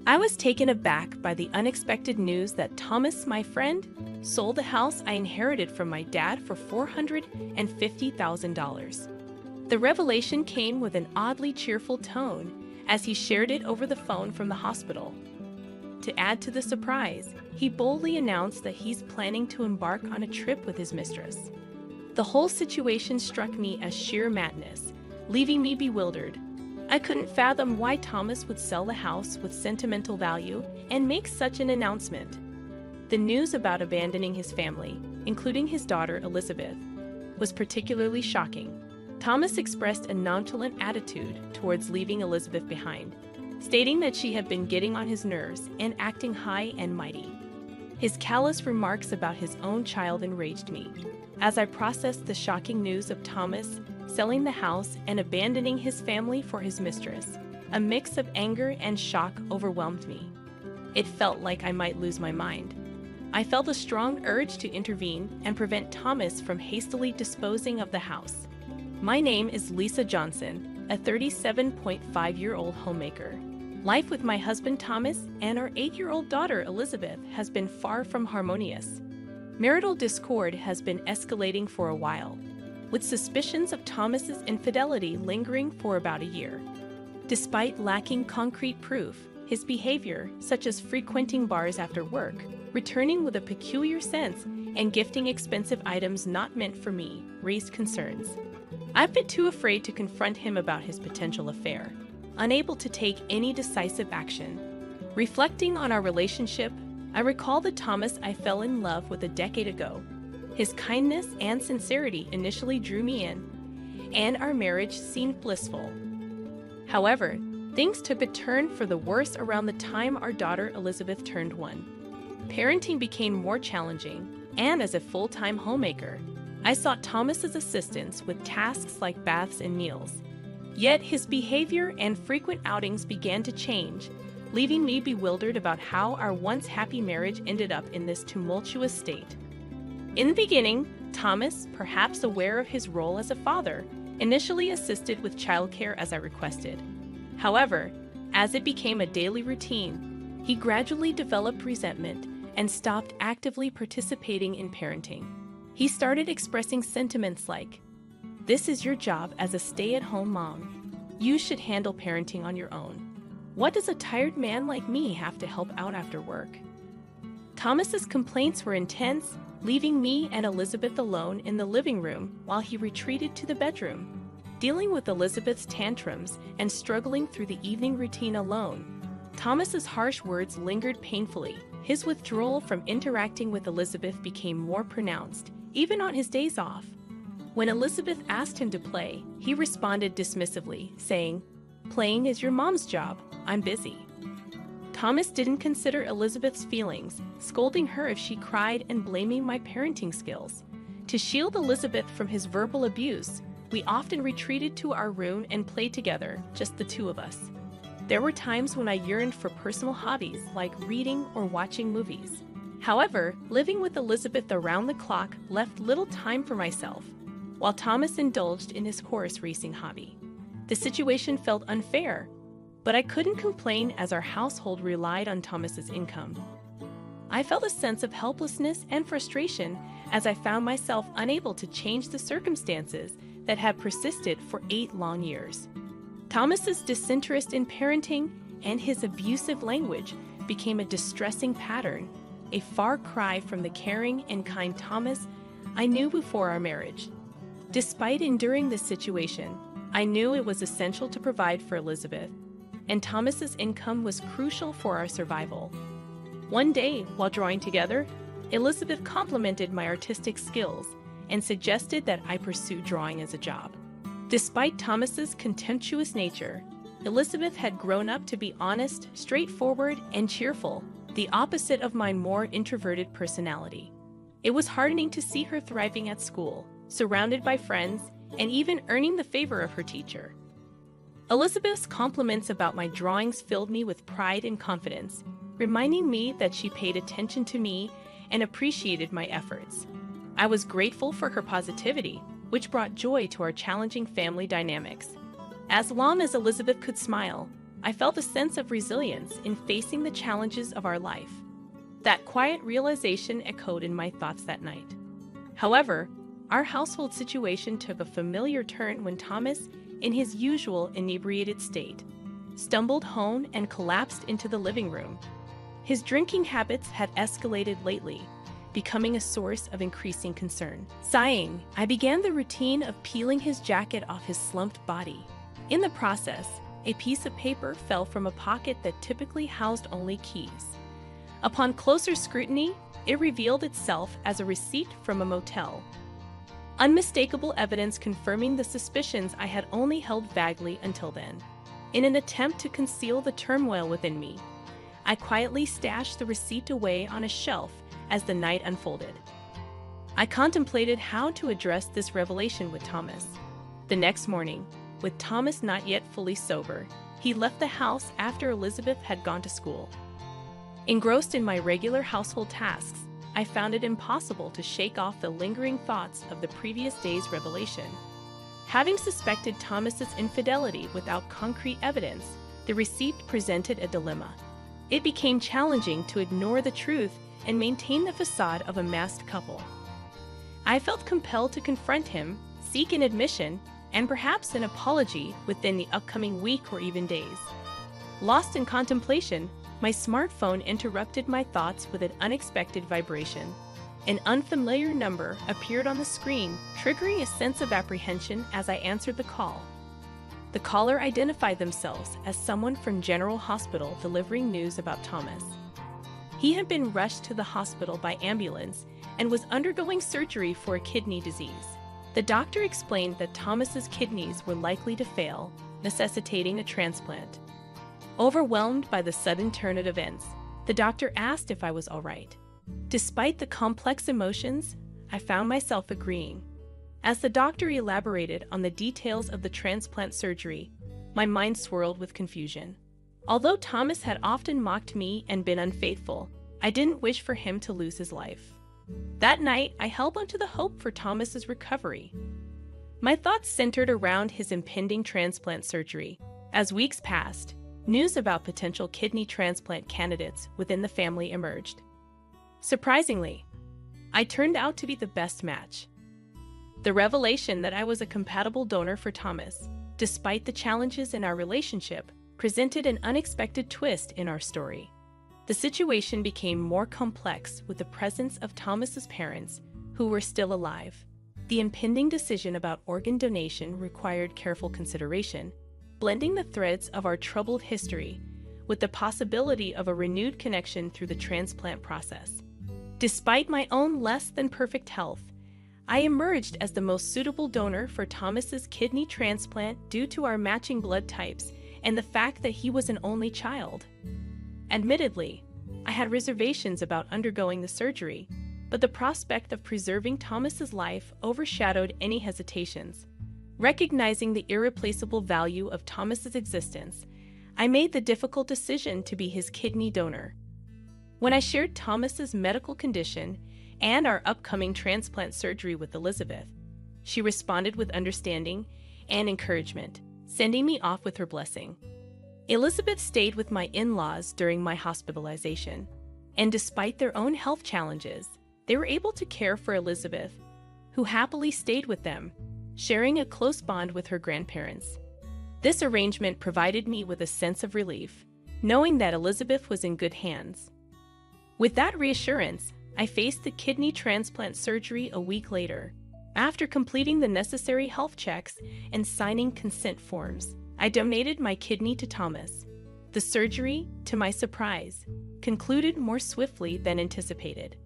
I was taken aback by the unexpected news that Thomas, my friend, sold the house I inherited from my dad for $450,000. The revelation came with an oddly cheerful tone as he shared it over the phone from the hospital. To add to the surprise, he boldly announced that he's planning to embark on a trip with his mistress. The whole situation struck me as sheer madness, leaving me bewildered. I couldn't fathom why Thomas would sell the house with sentimental value and make such an announcement. The news about abandoning his family, including his daughter Elizabeth, was particularly shocking. Thomas expressed a nonchalant attitude towards leaving Elizabeth behind, stating that she had been getting on his nerves and acting high and mighty. His callous remarks about his own child enraged me. As I processed the shocking news of Thomas selling the house and abandoning his family for his mistress, a mix of anger and shock overwhelmed me. It felt like I might lose my mind. I felt a strong urge to intervene and prevent Thomas from hastily disposing of the house. My name is Lisa Johnson, a 37.5-year-old homemaker. Life with my husband Thomas and our 8-year-old daughter Elizabeth has been far from harmonious. Marital discord has been escalating for a while, with suspicions of Thomas's infidelity lingering for about a year. Despite lacking concrete proof, his behavior, such as frequenting bars after work, returning with a peculiar sense, and gifting expensive items not meant for me, raised concerns. I've been too afraid to confront him about his potential affair, unable to take any decisive action. Reflecting on our relationship, I recall the Thomas I fell in love with a decade ago. His kindness and sincerity initially drew me in, and our marriage seemed blissful. However, things took a turn for the worse around the time our daughter Elizabeth turned 1. Parenting became more challenging, and as a full-time homemaker, I sought Thomas's assistance with tasks like baths and meals. Yet his behavior and frequent outings began to change, leaving me bewildered about how our once happy marriage ended up in this tumultuous state. In the beginning, Thomas, perhaps aware of his role as a father, initially assisted with childcare as I requested. However, as it became a daily routine, he gradually developed resentment and stopped actively participating in parenting. He started expressing sentiments like, "This is your job as a stay-at-home mom. You should handle parenting on your own. What does a tired man like me have to help out after work?" Thomas's complaints were intense, leaving me and Elizabeth alone in the living room while he retreated to the bedroom. Dealing with Elizabeth's tantrums and struggling through the evening routine alone, Thomas's harsh words lingered painfully. His withdrawal from interacting with Elizabeth became more pronounced, even on his days off. When Elizabeth asked him to play, he responded dismissively, saying, "Playing is your mom's job. I'm busy." Thomas didn't consider Elizabeth's feelings, scolding her if she cried and blaming my parenting skills. To shield Elizabeth from his verbal abuse, we often retreated to our room and played together, just the two of us. There were times when I yearned for personal hobbies like reading or watching movies. However, living with Elizabeth around the clock left little time for myself, while Thomas indulged in his horse racing hobby. The situation felt unfair, but I couldn't complain as our household relied on Thomas's income. I felt a sense of helplessness and frustration as I found myself unable to change the circumstances that had persisted for 8 long years. Thomas's disinterest in parenting and his abusive language became a distressing pattern, a far cry from the caring and kind Thomas I knew before our marriage. Despite enduring this situation, I knew it was essential to provide for Elizabeth, and Thomas's income was crucial for our survival. One day, while drawing together, Elizabeth complimented my artistic skills and suggested that I pursue drawing as a job. Despite Thomas's contemptuous nature, Elizabeth had grown up to be honest, straightforward, and cheerful, the opposite of my more introverted personality. It was heartening to see her thriving at school, surrounded by friends, and even earning the favor of her teacher. Elizabeth's compliments about my drawings filled me with pride and confidence, reminding me that she paid attention to me and appreciated my efforts. I was grateful for her positivity, which brought joy to our challenging family dynamics. As long as Elizabeth could smile, I felt a sense of resilience in facing the challenges of our life. That quiet realization echoed in my thoughts that night. However, our household situation took a familiar turn when Thomas, in his usual inebriated state, stumbled home and collapsed into the living room. His drinking habits had escalated lately, becoming a source of increasing concern. Sighing, I began the routine of peeling his jacket off his slumped body. In the process, a piece of paper fell from a pocket that typically housed only keys. Upon closer scrutiny, it revealed itself as a receipt from a motel. Unmistakable evidence confirming the suspicions I had only held vaguely until then. In an attempt to conceal the turmoil within me, I quietly stashed the receipt away on a shelf as the night unfolded. I contemplated how to address this revelation with Thomas. The next morning, with Thomas not yet fully sober, he left the house after Elizabeth had gone to school. Engrossed in my regular household tasks, I found it impossible to shake off the lingering thoughts of the previous day's revelation. Having suspected Thomas's infidelity without concrete evidence, the receipt presented a dilemma. It became challenging to ignore the truth and maintain the facade of a masked couple. I felt compelled to confront him, seek an admission, and perhaps an apology within the upcoming week or even days. Lost in contemplation, my smartphone interrupted my thoughts with an unexpected vibration. An unfamiliar number appeared on the screen, triggering a sense of apprehension as I answered the call. The caller identified themselves as someone from General Hospital delivering news about Thomas. He had been rushed to the hospital by ambulance and was undergoing surgery for a kidney disease. The doctor explained that Thomas's kidneys were likely to fail, necessitating a transplant. Overwhelmed by the sudden turn of events, the doctor asked if I was all right. Despite the complex emotions, I found myself agreeing. As the doctor elaborated on the details of the transplant surgery, my mind swirled with confusion. Although Thomas had often mocked me and been unfaithful, I didn't wish for him to lose his life. That night, I held on to the hope for Thomas's recovery. My thoughts centered around his impending transplant surgery. As weeks passed, news about potential kidney transplant candidates within the family emerged. Surprisingly, I turned out to be the best match. The revelation that I was a compatible donor for Thomas, despite the challenges in our relationship, presented an unexpected twist in our story. The situation became more complex with the presence of Thomas's parents, who were still alive. The impending decision about organ donation required careful consideration, blending the threads of our troubled history with the possibility of a renewed connection through the transplant process. Despite my own less than perfect health, I emerged as the most suitable donor for Thomas's kidney transplant due to our matching blood types and the fact that he was an only child. Admittedly, I had reservations about undergoing the surgery, but the prospect of preserving Thomas's life overshadowed any hesitations. Recognizing the irreplaceable value of Thomas's existence, I made the difficult decision to be his kidney donor. When I shared Thomas's medical condition and our upcoming transplant surgery with Elizabeth, she responded with understanding and encouragement, sending me off with her blessing. Elizabeth stayed with my in-laws during my hospitalization, and despite their own health challenges, they were able to care for Elizabeth, who happily stayed with them, sharing a close bond with her grandparents. This arrangement provided me with a sense of relief, knowing that Elizabeth was in good hands. With that reassurance, I faced the kidney transplant surgery a week later. After completing the necessary health checks and signing consent forms, I donated my kidney to Thomas. The surgery, to my surprise, concluded more swiftly than anticipated.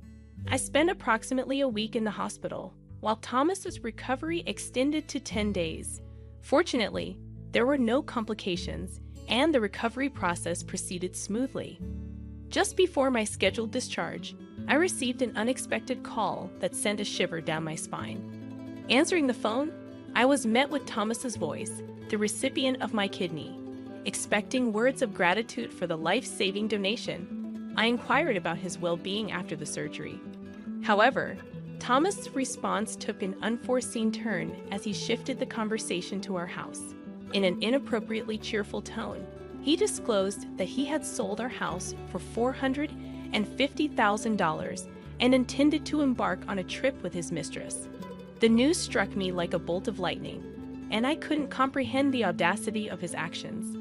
I spent approximately a week in the hospital, while Thomas's recovery extended to 10 days. Fortunately, there were no complications, and the recovery process proceeded smoothly. Just before my scheduled discharge, I received an unexpected call that sent a shiver down my spine. Answering the phone, I was met with Thomas's voice, the recipient of my kidney. Expecting words of gratitude for the life-saving donation, I inquired about his well-being after the surgery. However, Thomas' response took an unforeseen turn as he shifted the conversation to our house. In an inappropriately cheerful tone, He disclosed that he had sold our house for $450,000 and intended to embark on a trip with his mistress. The news struck me like a bolt of lightning, and I couldn't comprehend the audacity of his actions.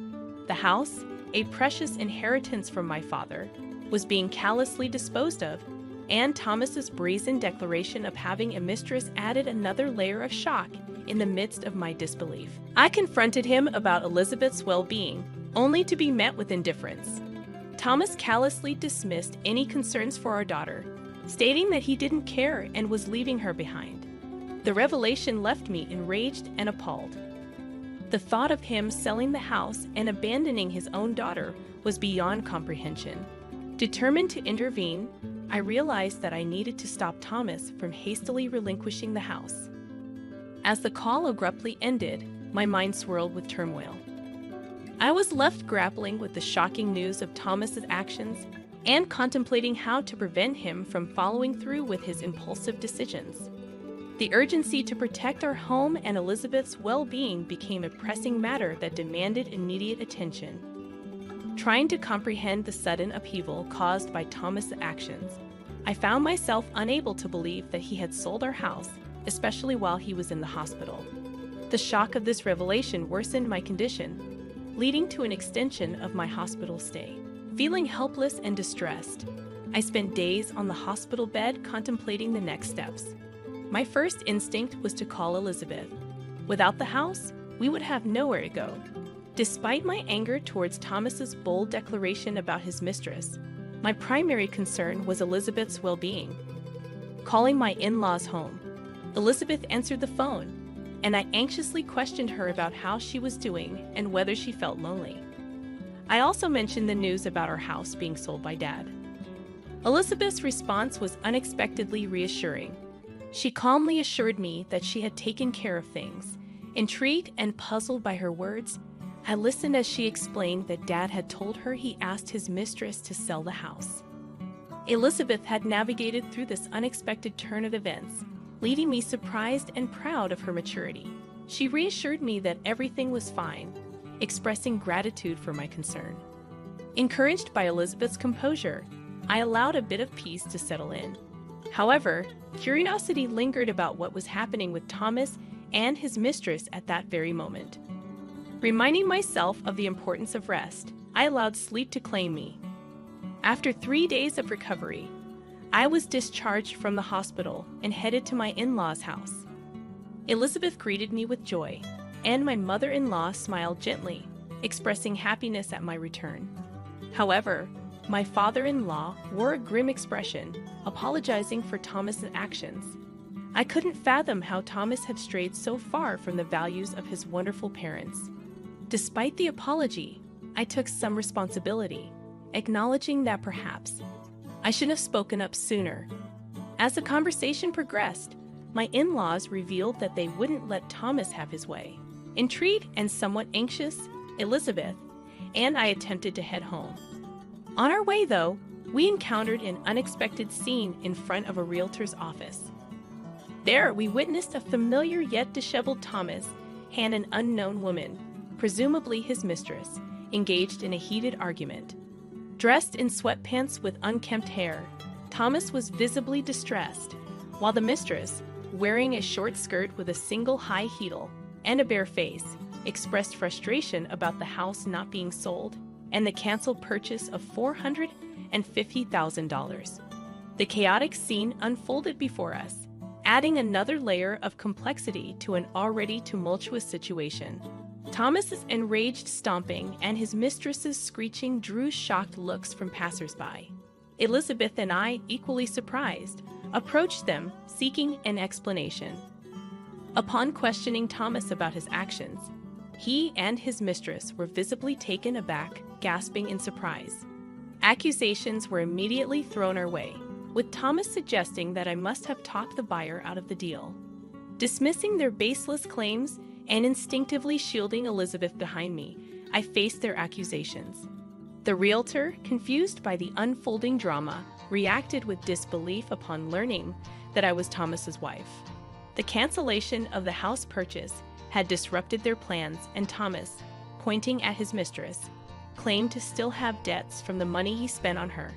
The house, a precious inheritance from my father, was being callously disposed of, and Thomas's brazen declaration of having a mistress added another layer of shock in the midst of my disbelief. I confronted him about Elizabeth's well-being, only to be met with indifference. Thomas callously dismissed any concerns for our daughter, stating that he didn't care and was leaving her behind. The revelation left me enraged and appalled. The thought of him selling the house and abandoning his own daughter was beyond comprehension. Determined to intervene, I realized that I needed to stop Thomas from hastily relinquishing the house. As the call abruptly ended, my mind swirled with turmoil. I was left grappling with the shocking news of Thomas's actions and contemplating how to prevent him from following through with his impulsive decisions. The urgency to protect our home and Elizabeth's well-being became a pressing matter that demanded immediate attention. Trying to comprehend the sudden upheaval caused by Thomas's actions, I found myself unable to believe that he had sold our house, especially while he was in the hospital. The shock of this revelation worsened my condition, leading to an extension of my hospital stay. Feeling helpless and distressed, I spent days on the hospital bed contemplating the next steps. My first instinct was to call Elizabeth. Without the house, we would have nowhere to go. Despite my anger towards Thomas's bold declaration about his mistress, my primary concern was Elizabeth's well-being. Calling my in-laws home, Elizabeth answered the phone, and I anxiously questioned her about how she was doing and whether she felt lonely. I also mentioned the news about our house being sold by Dad. Elizabeth's response was unexpectedly reassuring. She calmly assured me that she had taken care of things. Intrigued and puzzled by her words, I listened as she explained that Dad had told her he asked his mistress to sell the house. Elizabeth had navigated through this unexpected turn of events, leaving me surprised and proud of her maturity. She reassured me that everything was fine, expressing gratitude for my concern. Encouraged by Elizabeth's composure, I allowed a bit of peace to settle in. However, curiosity lingered about what was happening with Thomas and his mistress at that very moment. Reminding myself of the importance of rest, I allowed sleep to claim me. After 3 days of recovery, I was discharged from the hospital and headed to my in-laws' house. Elizabeth greeted me with joy, and my mother-in-law smiled gently, expressing happiness at my return. However, my father-in-law wore a grim expression, apologizing for Thomas's actions. I couldn't fathom how Thomas had strayed so far from the values of his wonderful parents. Despite the apology, I took some responsibility, acknowledging that perhaps I should have spoken up sooner. As the conversation progressed, my in-laws revealed that they wouldn't let Thomas have his way. Intrigued and somewhat anxious, Elizabeth and I attempted to head home. On our way, though, we encountered an unexpected scene in front of a realtor's office. There, we witnessed a familiar yet disheveled Thomas and an unknown woman, presumably his mistress, engaged in a heated argument. Dressed in sweatpants with unkempt hair, Thomas was visibly distressed, while the mistress, wearing a short skirt with a single high heel and a bare face, expressed frustration about the house not being sold and the canceled purchase of $450,000. The chaotic scene unfolded before us, adding another layer of complexity to an already tumultuous situation. Thomas's enraged stomping and his mistress's screeching drew shocked looks from passersby. Elizabeth and I, equally surprised, approached them, seeking an explanation. Upon questioning Thomas about his actions, he and his mistress were visibly taken aback, gasping in surprise. Accusations were immediately thrown our way, with Thomas suggesting that I must have talked the buyer out of the deal. Dismissing their baseless claims and instinctively shielding Elizabeth behind me, I faced their accusations. The realtor, confused by the unfolding drama, reacted with disbelief upon learning that I was Thomas's wife. The cancellation of the house purchase had disrupted their plans, and Thomas, pointing at his mistress, claimed to still have debts from the money he spent on her.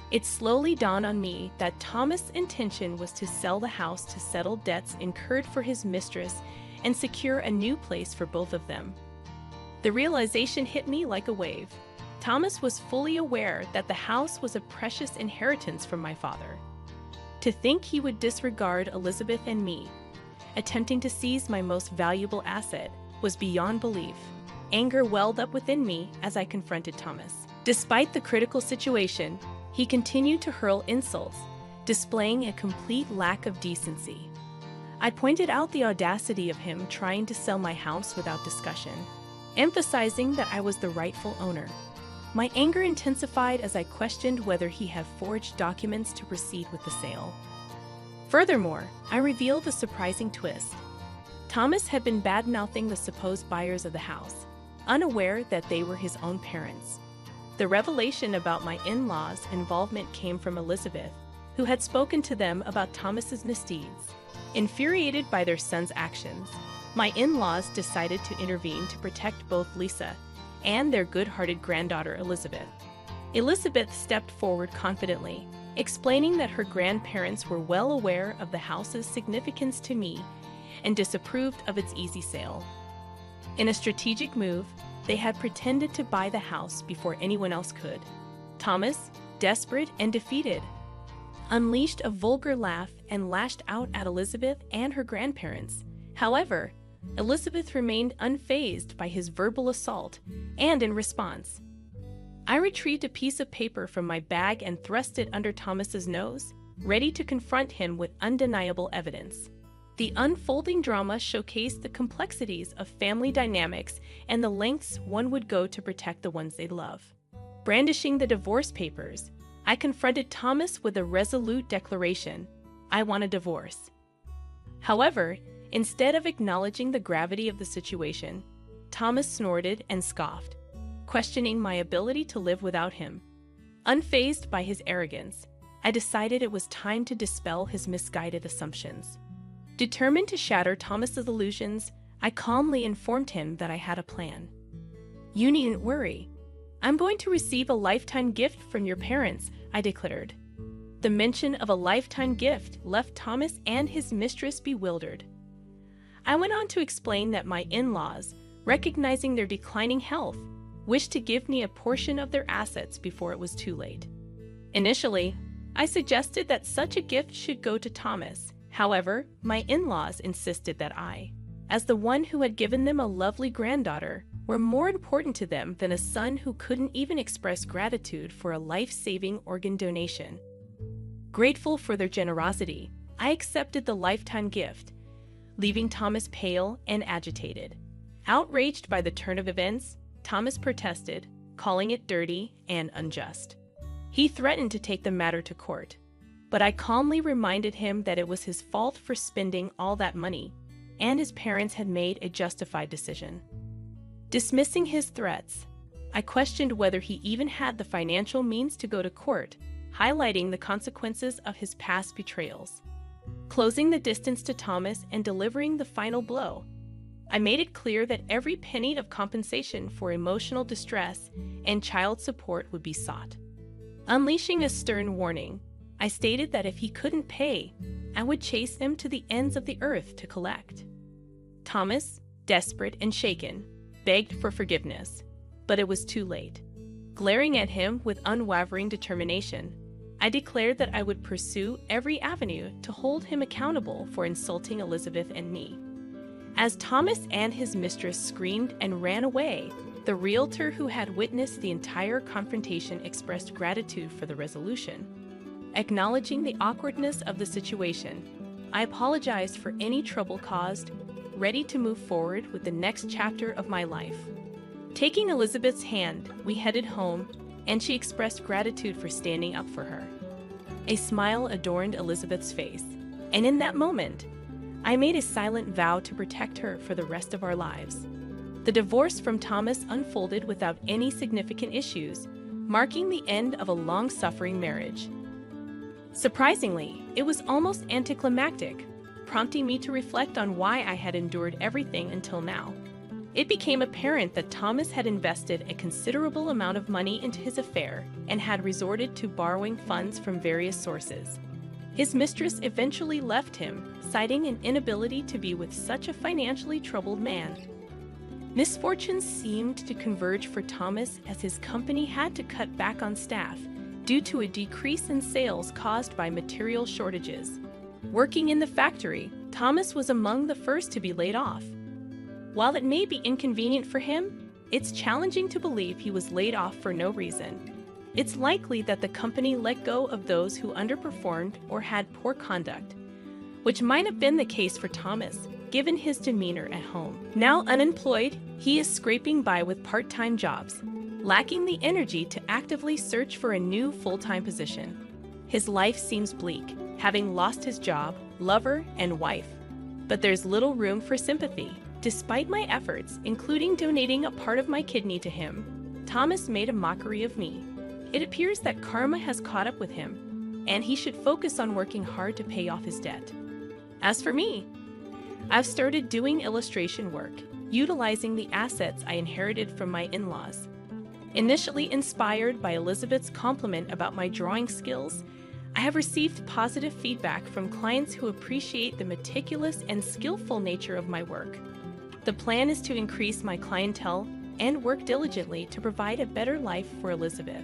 It slowly dawned on me that Thomas' intention was to sell the house to settle debts incurred for his mistress and secure a new place for both of them. The realization hit me like a wave. Thomas was fully aware that the house was a precious inheritance from my father. To think he would disregard Elizabeth and me, attempting to seize my most valuable asset, was beyond belief. Anger welled up within me as I confronted Thomas. Despite the critical situation, he continued to hurl insults, displaying a complete lack of decency. I pointed out the audacity of him trying to sell my house without discussion, emphasizing that I was the rightful owner. My anger intensified as I questioned whether he had forged documents to proceed with the sale. Furthermore, I revealed a surprising twist. Thomas had been bad-mouthing the supposed buyers of the house, unaware that they were his own parents. The revelation about my in-laws' involvement came from Elizabeth, who had spoken to them about Thomas's misdeeds. Infuriated by their son's actions, my in-laws decided to intervene to protect both Lisa and their good-hearted granddaughter Elizabeth. Elizabeth stepped forward confidently, explaining that her grandparents were well aware of the house's significance to me and disapproved of its easy sale. In a strategic move, they had pretended to buy the house before anyone else could. Thomas, desperate and defeated, unleashed a vulgar laugh and lashed out at Elizabeth and her grandparents. However, Elizabeth remained unfazed by his verbal assault, and in response, I retrieved a piece of paper from my bag and thrust it under Thomas's nose, ready to confront him with undeniable evidence. The unfolding drama showcased the complexities of family dynamics and the lengths one would go to protect the ones they love. Brandishing the divorce papers, I confronted Thomas with a resolute declaration: I want a divorce. However, instead of acknowledging the gravity of the situation, Thomas snorted and scoffed, questioning my ability to live without him. Unfazed by his arrogance, I decided it was time to dispel his misguided assumptions. Determined to shatter Thomas's illusions, I calmly informed him that I had a plan. You needn't worry. I'm going to receive a lifetime gift from your parents, I declared. The mention of a lifetime gift left Thomas and his mistress bewildered. I went on to explain that my in-laws, recognizing their declining health, wished to give me a portion of their assets before it was too late. Initially, I suggested that such a gift should go to Thomas. However, my in-laws insisted that I, as the one who had given them a lovely granddaughter, were more important to them than a son who couldn't even express gratitude for a life-saving organ donation. Grateful for their generosity, I accepted the lifetime gift, leaving Thomas pale and agitated. Outraged by the turn of events, Thomas protested, calling it dirty and unjust. He threatened to take the matter to court, but I calmly reminded him that it was his fault for spending all that money, and his parents had made a justified decision. Dismissing his threats, I questioned whether he even had the financial means to go to court, highlighting the consequences of his past betrayals. Closing the distance to Thomas and delivering the final blow, I made it clear that every penny of compensation for emotional distress and child support would be sought. Unleashing a stern warning, I stated that if he couldn't pay, I would chase him to the ends of the earth to collect. Thomas, desperate and shaken, begged for forgiveness, but it was too late. Glaring at him with unwavering determination, I declared that I would pursue every avenue to hold him accountable for insulting Elizabeth and me. As Thomas and his mistress screamed and ran away, the realtor who had witnessed the entire confrontation expressed gratitude for the resolution. Acknowledging the awkwardness of the situation, I apologized for any trouble caused, ready to move forward with the next chapter of my life. Taking Elizabeth's hand, we headed home, and she expressed gratitude for standing up for her. A smile adorned Elizabeth's face, and in that moment, I made a silent vow to protect her for the rest of our lives. The divorce from Thomas unfolded without any significant issues, marking the end of a long-suffering marriage. Surprisingly, it was almost anticlimactic, prompting me to reflect on why I had endured everything until now. It became apparent that Thomas had invested a considerable amount of money into his affair and had resorted to borrowing funds from various sources. His mistress eventually left him, citing an inability to be with such a financially troubled man. Misfortunes seemed to converge for Thomas as his company had to cut back on staff due to a decrease in sales caused by material shortages. Working in the factory, Thomas was among the first to be laid off. While it may be inconvenient for him, it's challenging to believe he was laid off for no reason. It's likely that the company let go of those who underperformed or had poor conduct, which might have been the case for Thomas, given his demeanor at home. Now unemployed, he is scraping by with part-time jobs, lacking the energy to actively search for a new full-time position. His life seems bleak, having lost his job, lover, and wife. But there's little room for sympathy. Despite my efforts, including donating a part of my kidney to him, Thomas made a mockery of me. It appears that karma has caught up with him, and he should focus on working hard to pay off his debt. As for me, I've started doing illustration work, utilizing the assets I inherited from my in-laws. Initially inspired by Elizabeth's compliment about my drawing skills, I have received positive feedback from clients who appreciate the meticulous and skillful nature of my work. The plan is to increase my clientele and work diligently to provide a better life for Elizabeth.